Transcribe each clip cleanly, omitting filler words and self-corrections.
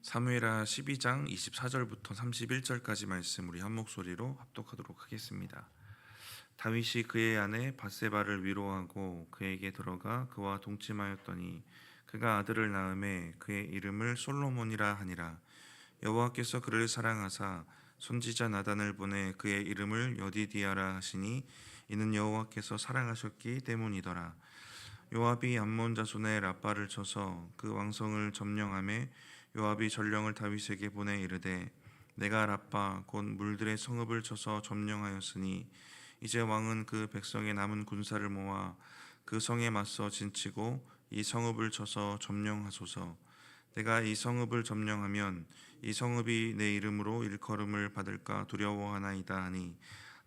사무엘하 12장 24절부터 31절까지 말씀 우리 한 목소리로 합독하도록 하겠습니다. 다윗이 그의 아내 밧세바를 위로하고 그에게 들어가 그와 동침하였더니 그가 아들을 낳음에 그의 이름을 솔로몬이라 하니라. 여호와께서 그를 사랑하사 선지자 나단을 보내 그의 이름을 여디디아라 하시니 이는 여호와께서 사랑하셨기 때문이더라. 요압이 암몬 자손의 라빠를 쳐서 그 왕성을 점령하매 요압이 전령을 다윗에게 보내 이르되 내가 라빠 곧 물들의 성읍을 쳐서 점령하였으니 이제 왕은 그 백성의 남은 군사를 모아 그 성에 맞서 진치고 이 성읍을 쳐서 점령하소서. 내가 이 성읍을 점령하면 이 성읍이 내 이름으로 일컬음을 받을까 두려워하나이다 하니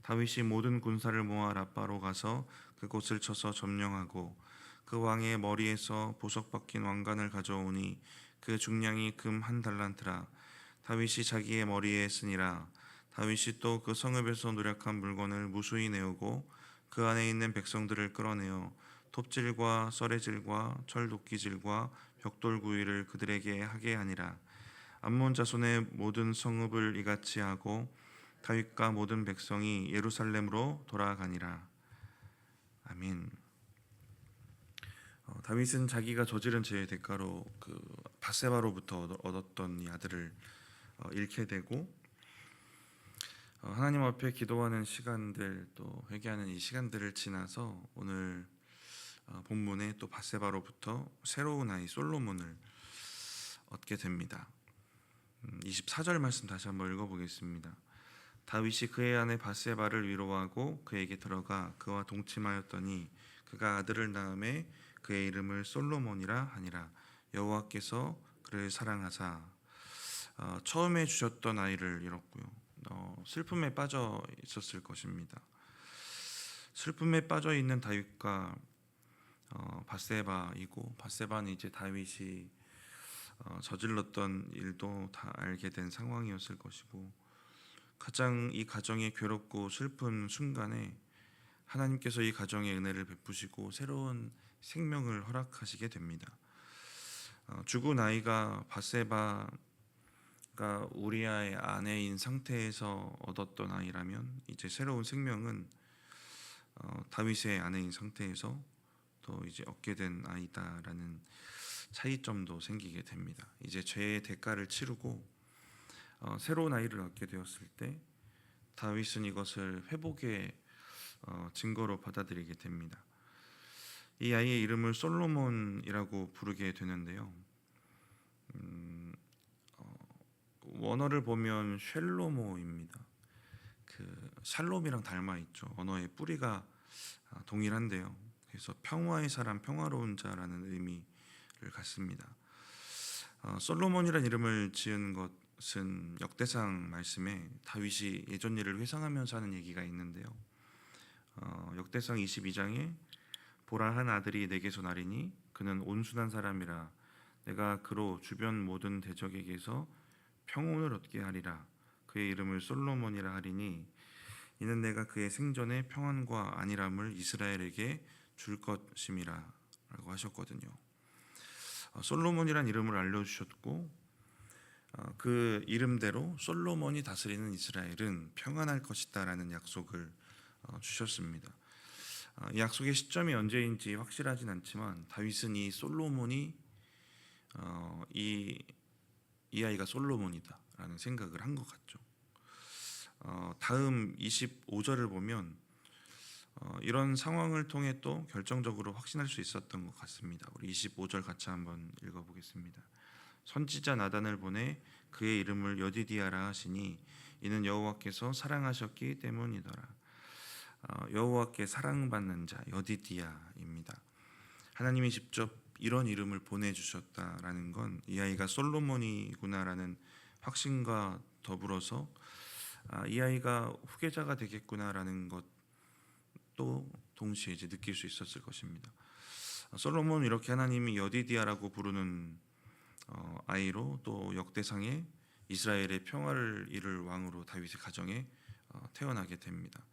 다윗이 모든 군사를 모아 라빠로 가서 그곳을 쳐서 점령하고 그 왕의 머리에서 보석 박힌 왕관을 가져오니 그 중량이 금 한 달란트라. 다윗이 자기의 머리에 쓰니라. 다윗이 또 그 성읍에서 노력한 물건을 무수히 내오고 그 안에 있는 백성들을 끌어내어 톱질과 썰해질과 철도끼질과 벽돌구이를 그들에게 하게 하니라. 암몬 자손의 모든 성읍을 이같이 하고 다윗과 모든 백성이 예루살렘으로 돌아가니라. 아멘. 다윗은 자기가 저지른 죄의 대가로 그 밧세바로부터 얻었던 이 아들을 잃게 되고 하나님 앞에 기도하는 시간들 또 회개하는 이 시간들을 지나서 오늘 본문에 또 밧세바로부터 새로운 아이 솔로몬을 얻게 됩니다. 24절 말씀 다시 한번 읽어보겠습니다. 다윗이 그의 아내 밧세바를 위로하고 그에게 들어가 그와 동침하였더니 그가 아들을 낳음에 그의 이름을 솔로몬이라 하니라. 여호와께서 그를 사랑하사 처음에 주셨던 아이를 잃었고요. 슬픔에 빠져 있었을 것입니다. 슬픔에 빠져 있는 다윗과 밧세바이고 밧세바는 이제 다윗이 저질렀던 일도 다 알게 된 상황이었을 것이고 가장 이 가정이 괴롭고 슬픈 순간에 하나님께서 이 가정에 은혜를 베푸시고 새로운 생명을 허락하시게 됩니다. 죽은 아이가 밧세바가 우리아의 아내인 상태에서 얻었던 아이라면 이제 새로운 생명은 다윗의 아내인 상태에서 또 이제 얻게 된 아이다라는 차이점도 생기게 됩니다. 이제 죄의 대가를 치르고 새로운 아이를 얻게 되었을 때 다윗은 이것을 회복의 증거로 받아들이게 됩니다. 이 아이의 이름을 솔로몬이라고 부르게 되는데요. 원어를 보면 쉘로모입니다. 그 샬롬이랑 닮아 있죠. 언어의 뿌리가 동일한데요. 그래서 평화의 사람, 평화로운 자라는 의미를 갖습니다. 솔로몬이라는 이름을 지은 것은 역대상 말씀에 다윗이 예전 일을 회상하면서 하는 얘기가 있는데요. 역대상 22장에 보라 한 아들이 내게서 나리니 그는 온순한 사람이라 내가 그로 주변 모든 대적에게서 평온을 얻게 하리라. 그의 이름을 솔로몬이라 하리니 이는 내가 그의 생전에 평안과 안일함을 이스라엘에게 줄 것임이라 라고 하셨거든요. 솔로몬이란 이름을 알려주셨고 그 이름대로 솔로몬이 다스리는 이스라엘은 평안할 것이다 라는 약속을 주셨습니다. 이 약속의 시점이 언제인지 확실하진 않지만 다윗은 이 솔로몬이 이 아이가 솔로몬이다 라는 생각을 한 것 같죠. 다음 25절을 보면 이런 상황을 통해 또 결정적으로 확신할 수 있었던 것 같습니다. 우리 25절 같이 한번 읽어보겠습니다. 선지자 나단을 보내 그의 이름을 여디디아라 하시니 이는 여호와께서 사랑하셨기 때문이더라. 여호와께 사랑받는 자 여디디아입니다. 하나님이 직접 이런 이름을 보내주셨다라는 건 이 아이가 솔로몬이구나라는 확신과 더불어서 이 아이가 후계자가 되겠구나라는 것도 동시에 이제 느낄 수 있었을 것입니다. 솔로몬은 이렇게 하나님이 여디디아라고 부르는 아이로 또 역대상에 이스라엘의 평화를 이룰 왕으로 다윗의 가정에 태어나게 됩니다.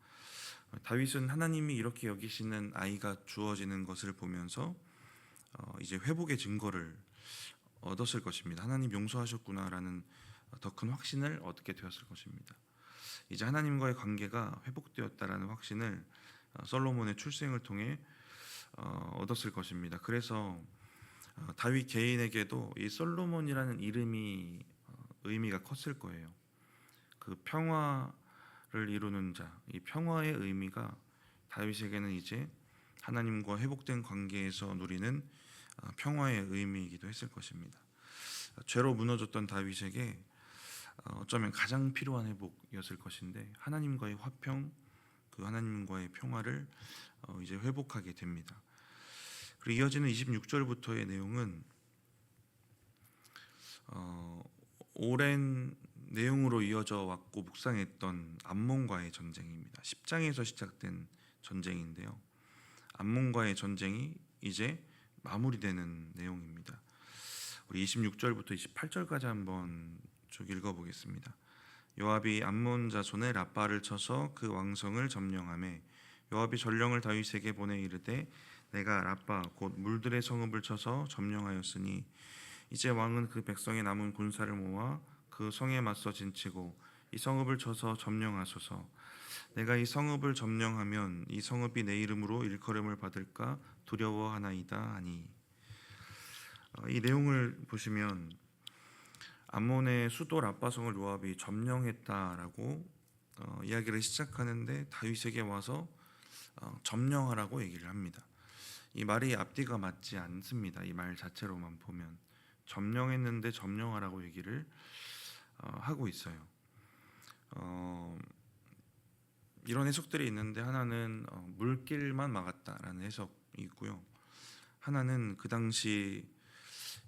다윗은 하나님이 이렇게 여기시는 아이가 주어지는 것을 보면서 이제 회복의 증거를 얻었을 것입니다. 하나님 용서하셨구나라는 더 큰 확신을 얻게 되었을 것입니다. 이제 하나님과의 관계가 회복되었다라는 확신을 솔로몬의 출생을 통해 얻었을 것입니다. 그래서 다윗 개인에게도 이 솔로몬이라는 이름이 의미가 컸을 거예요. 그 평화를 이루는 자, 이 평화의 의미가 다윗에게는 이제 하나님과 회복된 관계에서 누리는 평화의 의미이기도 했을 것입니다. 죄로 무너졌던 다윗에게 어쩌면 가장 필요한 회복이었을 것인데 하나님과의 화평, 그 하나님과의 평화를 이제 회복하게 됩니다. 그리고 이어지는 26절부터의 내용은 오랜 내용으로 이어져 왔고 묵상했던 암몬과의 전쟁입니다. 10장에서 시작된 전쟁인데요. 암몬과의 전쟁이 이제 마무리되는 내용입니다. 우리 26절부터 28절까지 한번 쭉 읽어보겠습니다. 요압이 암몬 자손의 라빠를 쳐서 그 왕성을 점령하매 요압이 전령을 다윗에게 보내 이르되 내가 라빠 곧 물들의 성읍을 쳐서 점령하였으니 이제 왕은 그 백성의 남은 군사를 모아 그 성에 맞서 진치고 이 성읍을 쳐서 점령하소서. 내가 이 성읍을 점령하면 이 성읍이 내 이름으로 일컬음을 받을까 두려워하나이다 하니. 이 내용을 보시면 암몬의 수도 라빠성을 요압이 점령했다라고 이야기를 시작하는데 다윗에게 와서 점령하라고 얘기를 합니다. 이 말이 앞뒤가 맞지 않습니다. 이 말 자체로만 보면 점령했는데 점령하라고 얘기를 하고 있어요. 이런 해석들이 있는데 하나는 물길만 막았다라는 해석이 있고요. 하나는 그 당시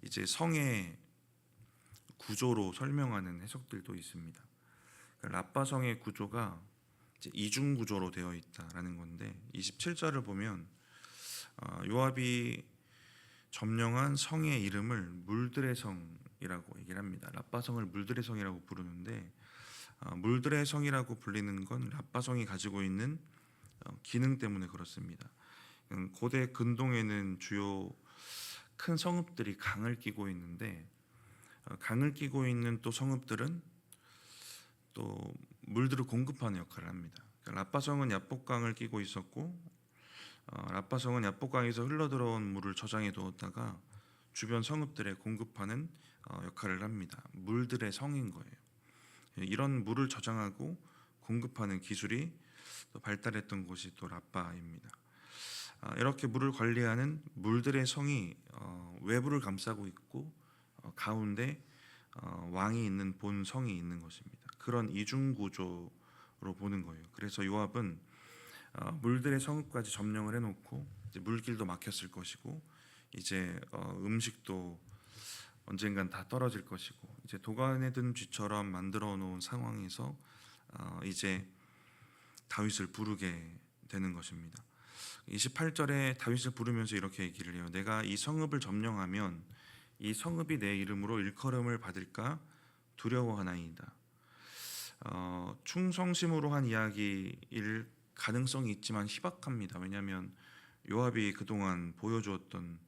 이제 성의 구조로 설명하는 해석들도 있습니다. 라빠성의 구조가 이제 이중 구조로 되어 있다라는 건데 27절을 보면 요압이 점령한 성의 이름을 물들의 성이라고 얘기를 합니다. 라빠성을 물들의 성이라고 부르는데 물들의 성이라고 불리는 건 라빠성이 가지고 있는 기능 때문에 그렇습니다. 고대 근동에는 주요 큰 성읍들이 강을 끼고 있는데 강을 끼고 있는 또 성읍들은 또 물들을 공급하는 역할을 합니다. 라빠성은 야복강을 끼고 있었고 라빠성은 야복강에서 흘러들어온 물을 저장해 두었다가 주변 성읍들에 공급하는 역할을 합니다. 물들의 성인 거예요. 이런 물을 저장하고 공급하는 기술이 또 발달했던 곳이 또 라빠입니다. 이렇게 물을 관리하는 물들의 성이 외부를 감싸고 있고 가운데 왕이 있는 본 성이 있는 것입니다. 그런 이중 구조로 보는 거예요. 그래서 요압은 물들의 성읍까지 점령을 해놓고 이제 물길도 막혔을 것이고 이제 음식도 언젠간 다 떨어질 것이고 이제 도간에 든 쥐처럼 만들어 놓은 상황에서 이제 다윗을 부르게 되는 것입니다. 28절에 다윗을 부르면서 이렇게 얘기를 해요. 내가 이 성읍을 점령하면 이 성읍이 내 이름으로 일컬음을 받을까 두려워하나이다. 충성심으로 한 이야기일 가능성이 있지만 희박합니다. 왜냐하면 요압이 그동안 보여주었던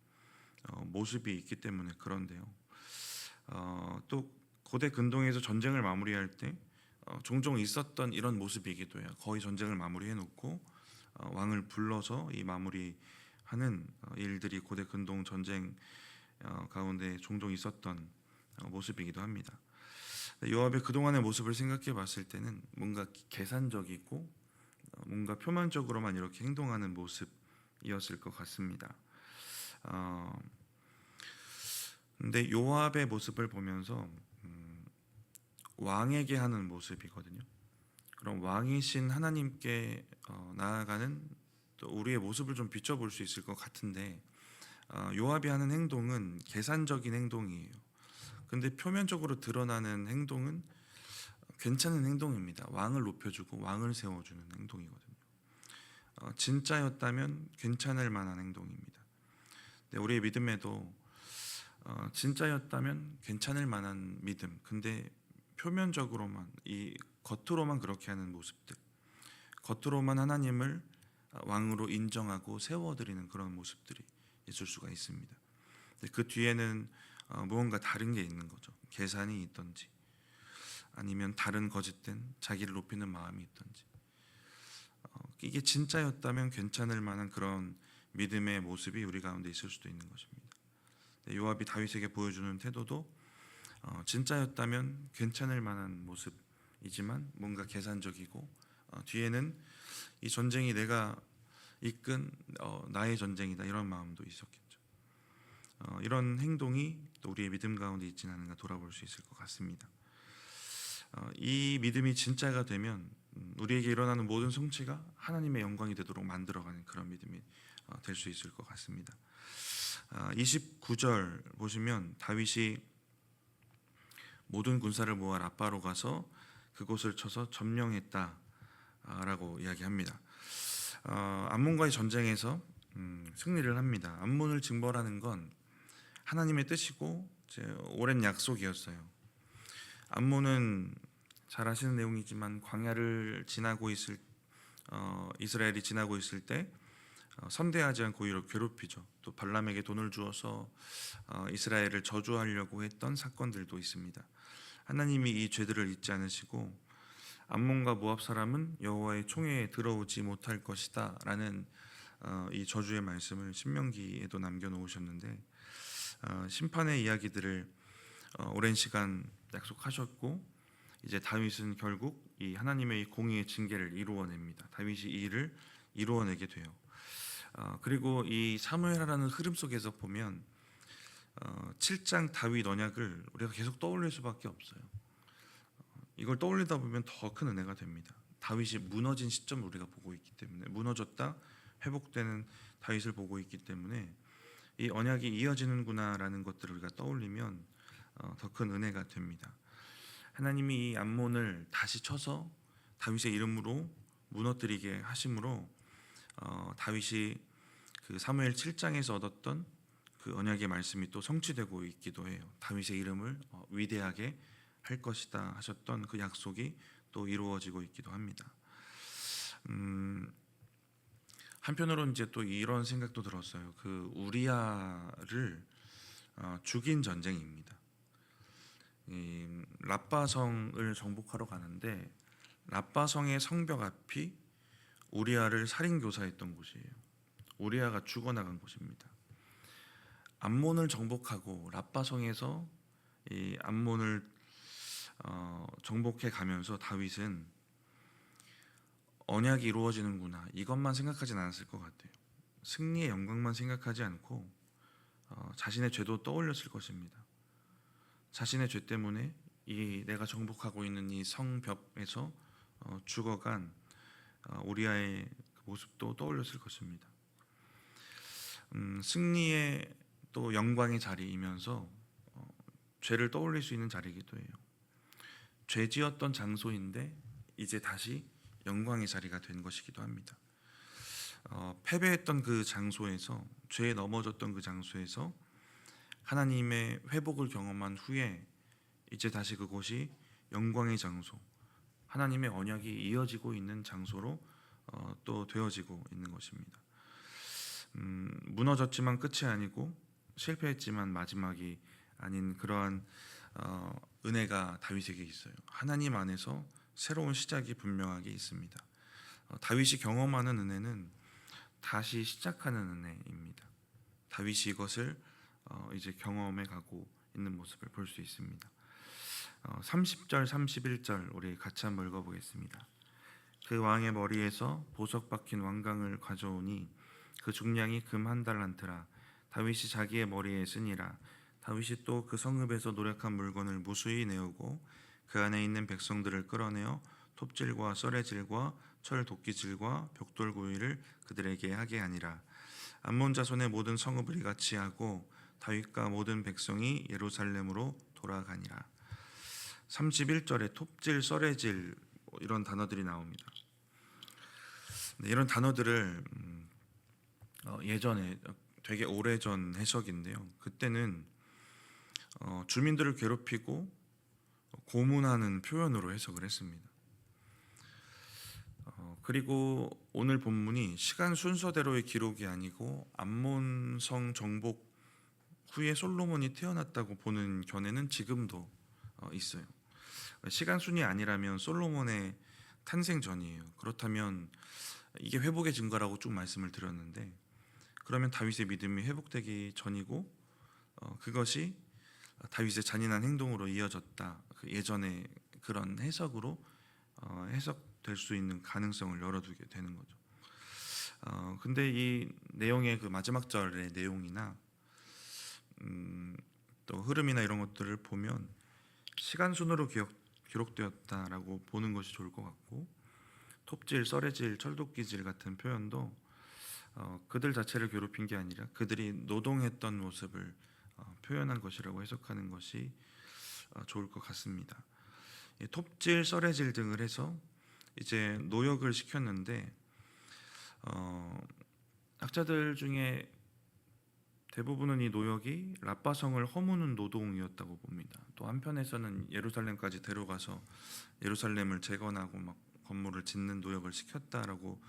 모습이 있기 때문에 그런데요. 또 고대 근동에서 전쟁을 마무리할 때 종종 있었던 이런 모습이기도 해요. 거의 전쟁을 마무리해놓고 왕을 불러서 이 마무리하는 일들이 고대 근동 전쟁 가운데 종종 있었던 모습이기도 합니다. 요압의 그동안의 모습을 생각해 봤을 때는 뭔가 계산적이고 뭔가 표면적으로만 이렇게 행동하는 모습이었을 것 같습니다. 근데 요압의 모습을 보면서 왕에게 하는 모습이거든요. 그럼 왕이신 하나님께 나아가는 또 우리의 모습을 좀 비춰볼 수 있을 것 같은데 요압이 하는 행동은 계산적인 행동이에요. 근데 표면적으로 드러나는 행동은 괜찮은 행동입니다. 왕을 높여주고 왕을 세워주는 행동이거든요. 진짜였다면 괜찮을 만한 행동입니다. 근데 우리의 믿음에도 진짜였다면 괜찮을 만한 믿음. 근데 표면적으로만 이 겉으로만 그렇게 하는 모습들, 겉으로만 하나님을 왕으로 인정하고 세워드리는 그런 모습들이 있을 수가 있습니다. 그 뒤에는 무언가 다른 게 있는 거죠. 계산이 있던지 아니면 다른 거짓된 자기를 높이는 마음이 있던지, 이게 진짜였다면 괜찮을 만한 그런 믿음의 모습이 우리 가운데 있을 수도 있는 것입니다. 요압이 다윗에게 보여주는 태도도 진짜였다면 괜찮을 만한 모습이지만 뭔가 계산적이고, 뒤에는 이 전쟁이 내가 이끈 나의 전쟁이다, 이런 마음도 있었겠죠. 이런 행동이 또 우리의 믿음 가운데 있지는 않은가 돌아볼 수 있을 것 같습니다. 이 믿음이 진짜가 되면 우리에게 일어나는 모든 성취가 하나님의 영광이 되도록 만들어가는 그런 믿음이 될 수 있을 것 같습니다. 29절 보시면 다윗이 모든 군사를 모아 라빠로 가서 그곳을 쳐서 점령했다라고 이야기합니다. 암몬과의 전쟁에서 승리를 합니다. 암몬을 징벌하는 건 하나님의 뜻이고 오랜 약속이었어요. 암몬은 잘 아시는 내용이지만 광야를 지나고 있을 이스라엘이 지나고 있을 때 선대하지 않고 오히려 괴롭히죠. 또 발람에게 돈을 주어서 이스라엘을 저주하려고 했던 사건들도 있습니다. 하나님이 이 죄들을 잊지 않으시고 암몬과 모압 사람은 여호와의 총회에 들어오지 못할 것이다라는 이 저주의 말씀을 신명기에도 남겨놓으셨는데, 심판의 이야기들을 오랜 시간 약속하셨고, 이제 다윗은 결국 이 하나님의 공의의 징계를 이루어냅니다. 다윗이 이 일을 이루어내게 돼요. 그리고 이 사무엘하라는 흐름 속에서 보면 7장 다윗 언약을 우리가 계속 떠올릴 수밖에 없어요. 이걸 떠올리다 보면 더 큰 은혜가 됩니다. 다윗이 무너진 시점을 우리가 보고 있기 때문에, 무너졌다 회복되는 다윗을 보고 있기 때문에 이 언약이 이어지는구나라는 것들을 우리가 떠올리면 더 큰 은혜가 됩니다. 하나님이 이 암몬을 다시 쳐서 다윗의 이름으로 무너뜨리게 하심으로 다윗이 그 사무엘 7장에서 얻었던 그 언약의 말씀이 또 성취되고 있기도 해요. 다윗의 이름을 위대하게 할 것이다 하셨던 그 약속이 또 이루어지고 있기도 합니다. 한편으로는 이제 또 이런 생각도 들었어요. 그 우리아를 죽인 전쟁입니다. 라빠성을 정복하러 가는데 라빠성의 성벽 앞이 우리아를 살인 교사했던 곳이에요. 우리아가 죽어나간 곳입니다. 암몬을 정복하고 라빠성에서 이 암몬을 정복해 가면서 다윗은 언약이 이루어지는구나, 이것만 생각하진 않았을 것 같아요. 승리의 영광만 생각하지 않고 자신의 죄도 떠올렸을 것입니다. 자신의 죄 때문에 이 내가 정복하고 있는 이 성벽에서 죽어간 우리아의 모습도 떠올렸을 것입니다. 승리의 또 영광의 자리이면서 죄를 떠올릴 수 있는 자리이기도 해요. 죄 지었던 장소인데 이제 다시 영광의 자리가 된 것이기도 합니다. 패배했던 그 장소에서, 죄에 넘어졌던 그 장소에서 하나님의 회복을 경험한 후에 이제 다시 그곳이 영광의 장소, 하나님의 언약이 이어지고 있는 장소로 또 되어지고 있는 것입니다. 무너졌지만 끝이 아니고 실패했지만 마지막이 아닌 그러한 은혜가 다윗에게 있어요. 하나님 안에서 새로운 시작이 분명하게 있습니다. 다윗이 경험하는 은혜는 다시 시작하는 은혜입니다. 다윗이 이것을 이제 경험해 가고 있는 모습을 볼 수 있습니다. 30절 31절 우리 같이 한번 읽어보겠습니다. 그 왕의 머리에서 보석 박힌 왕관을 가져오니 그 중량이 금 1달란트라. 다윗이 자기의 머리에 쓰니라. 다윗이 또 그 성읍에서 노력한 물건을 무수히 내오고 그 안에 있는 백성들을 끌어내어 톱질과 썰애질과 철 도끼질과 벽돌 구이를 그들에게 하게 하니라. 암몬 자손의 모든 성읍을 이같이 하고 다윗과 모든 백성이 예루살렘으로 돌아가니라. 31절에 톱질, 썰애질 이런 단어들이 나옵니다. 이런 단어들을 예전에 되게 오래전 해석인데요. 그때는 주민들을 괴롭히고 고문하는 표현으로 해석을 했습니다. 그리고 오늘 본문이 시간 순서대로의 기록이 아니고 암몬성 정복 후에 솔로몬이 태어났다고 보는 견해는 지금도 있어요. 시간 순이 아니라면 솔로몬의 탄생 전이에요. 그렇다면 이게 회복의 증거라고 쭉 말씀을 드렸는데, 그러면 다윗의 믿음이 회복되기 전이고 그것이 다윗의 잔인한 행동으로 이어졌다. 그 예전의 그런 해석으로 해석될 수 있는 가능성을 열어두게 되는 거죠. 근데 이 내용의 그 마지막 절의 내용이나 또 흐름이나 이런 것들을 보면 시간 순으로 기록되었다라고 보는 것이 좋을 것 같고, 톱질, 썰해질, 철도끼질 같은 표현도 그들 자체를 괴롭힌 게 아니라 그들이 노동했던 모습을 표현한 것이라고 해석하는 것이 좋을 것 같습니다. 톱질, 썰해질 등을 해서 이제 노역을 시켰는데, 학자들 중에 대부분은 이 노역이 라빠성을 허무는 노동이었다고 봅니다. 또 한편에서는 예루살렘까지 데려가서 예루살렘을 재건하고 막 건물을 짓는 노역을 시켰다라고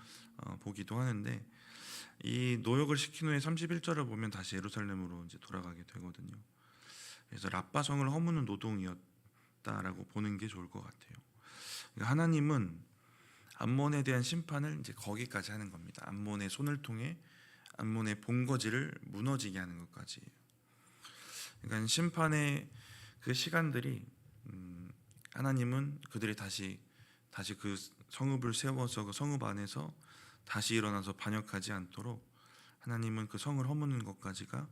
보기도 하는데, 이 노역을 시킨 후에 31절을 보면 다시 예루살렘으로 이제 돌아가게 되거든요. 그래서 라빠성을 허무는 노동이었다라고 보는 게 좋을 것 같아요. 그러니까 하나님은 암몬에 대한 심판을 이제 거기까지 하는 겁니다. 암몬의 손을 통해 암몬의 본거지를 무너지게 하는 것까지. 그러니까 심판의 그 시간들이 하나님은 그들이 다시 그 성읍을 세워서 그 성읍 안에서 다시 일어나서 반역하지 않도록 하나님은 그 성을 허무는 것까지가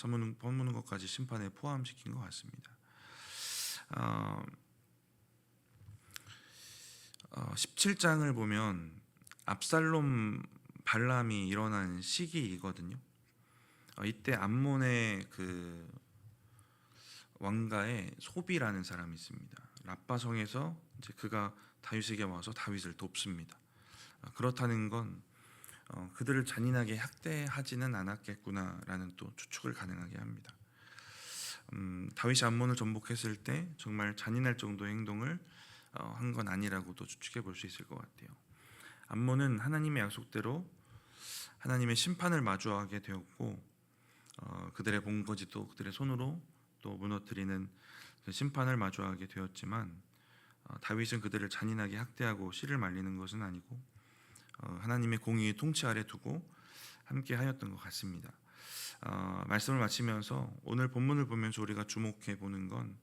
허무는 것까지 심판에 포함시킨 것 같습니다. 17장을 보면 압살롬 반람이 일어난 시기이거든요. 이때 암몬의 그 왕가에 소비라는 사람이 있습니다. 라빠성에서 이제 그가 다윗에게 와서 다윗을 돕습니다. 그렇다는 건 그들을 잔인하게 학대하지는 않았겠구나라는 또 추측을 가능하게 합니다. 다윗이 암몬을 전복했을 때 정말 잔인할 정도의 행동을 한 건 아니라고도 추측해 볼 수 있을 것 같아요. 암몬은 하나님의 약속대로 하나님의 심판을 마주하게 되었고, 그들의 본거지도 그들의 손으로 또 무너뜨리는 그 심판을 마주하게 되었지만, 다윗은 그들을 잔인하게 학대하고 씨를 말리는 것은 아니고 하나님의 공의의 통치 아래 두고 함께 하였던 것 같습니다. 말씀을 마치면서 오늘 본문을 보면서 우리가 주목해 보는 건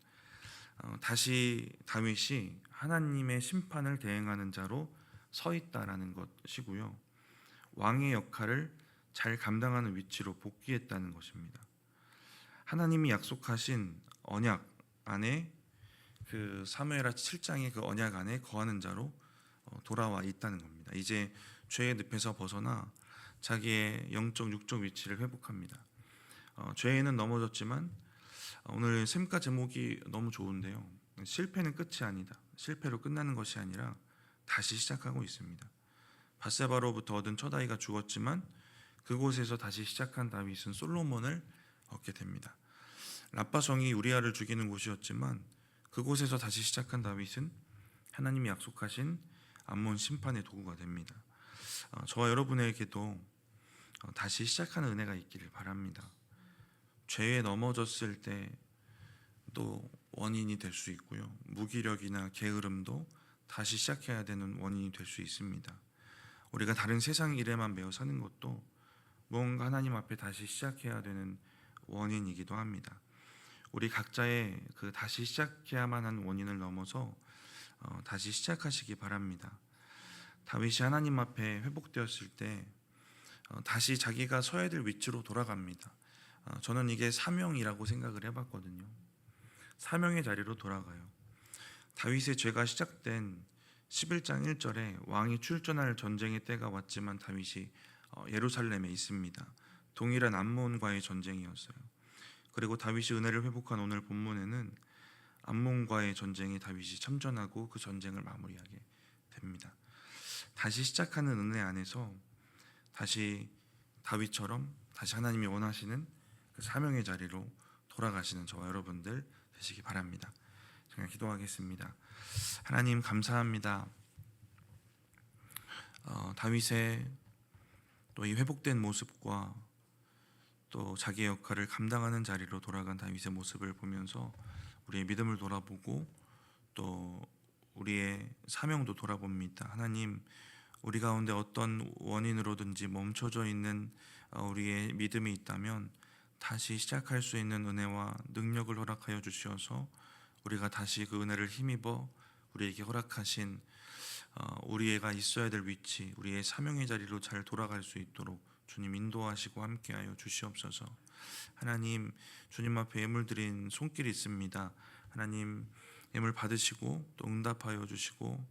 다시 다윗이 하나님의 심판을 대행하는 자로 서 있다라는 것이고요, 왕의 역할을 잘 감당하는 위치로 복귀했다는 것입니다. 하나님이 약속하신 언약 안에, 그 사무엘하 7장의 그 언약 안에 거하는 자로 돌아와 있다는 겁니다. 이제 죄의 늪에서 벗어나 자기의 영적 육적 위치를 회복합니다. 죄에는 넘어졌지만 오늘 샘가 제목이 너무 좋은데요, 실패는 끝이 아니다. 실패로 끝나는 것이 아니라 다시 시작하고 있습니다. 밧세바로부터 얻은 첫 아이가 죽었지만 그곳에서 다시 시작한 다윗은 솔로몬을 얻게 됩니다. 라빠성이 우리아를 죽이는 곳이었지만 그곳에서 다시 시작한 다윗은 하나님이 약속하신 암몬 심판의 도구가 됩니다. 저와 여러분에게도 다시 시작하는 은혜가 있기를 바랍니다. 죄에 넘어졌을 때 또 원인이 될 수 있고요, 무기력이나 게으름도 다시 시작해야 되는 원인이 될 수 있습니다. 우리가 다른 세상 일에만 매여 사는 것도 뭔가 하나님 앞에 다시 시작해야 되는 원인이기도 합니다. 우리 각자의 그 다시 시작해야만 하는 원인을 넘어서 다시 시작하시기 바랍니다. 다윗이 하나님 앞에 회복되었을 때 다시 자기가 서야 될 위치로 돌아갑니다. 저는 이게 사명이라고 생각을 해봤거든요. 사명의 자리로 돌아가요. 다윗의 죄가 시작된 11장 1절에 왕이 출전할 전쟁의 때가 왔지만 다윗이 예루살렘에 있습니다. 동일한 암몬과의 전쟁이었어요. 그리고 다윗이 은혜를 회복한 오늘 본문에는 암몬과의 전쟁에 다윗이 참전하고 그 전쟁을 마무리하게 됩니다. 다시 시작하는 은혜 안에서 다시 다윗처럼 다시 하나님이 원하시는 그 사명의 자리로 돌아가시는 저와 여러분들 되시기 바랍니다. 제가 기도하겠습니다. 하나님 감사합니다. 다윗의 또 이 회복된 모습과 또 자기의 역할을 감당하는 자리로 돌아간 다윗의 모습을 보면서 우리의 믿음을 돌아보고 또 우리의 사명도 돌아봅니다. 하나님, 우리 가운데 어떤 원인으로든지 멈춰져 있는 우리의 믿음이 있다면 다시 시작할 수 있는 은혜와 능력을 허락하여 주시어서 우리가 다시 그 은혜를 힘입어 우리에게 허락하신 우리가 있어야 될 위치, 우리의 사명의 자리로 잘 돌아갈 수 있도록 주님 인도하시고 함께하여 주시옵소서. 하나님, 주님 앞에 예물 드린 손길이 있습니다. 하나님, 예물 받으시고 또 응답하여 주시고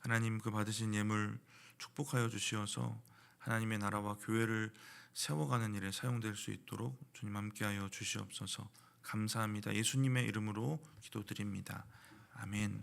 하나님, 그 받으신 예물 축복하여 주시어서 하나님의 나라와 교회를 세워가는 일에 사용될 수 있도록 주님 함께하여 주시옵소서. 감사합니다. 예수님의 이름으로 기도드립니다. 아멘.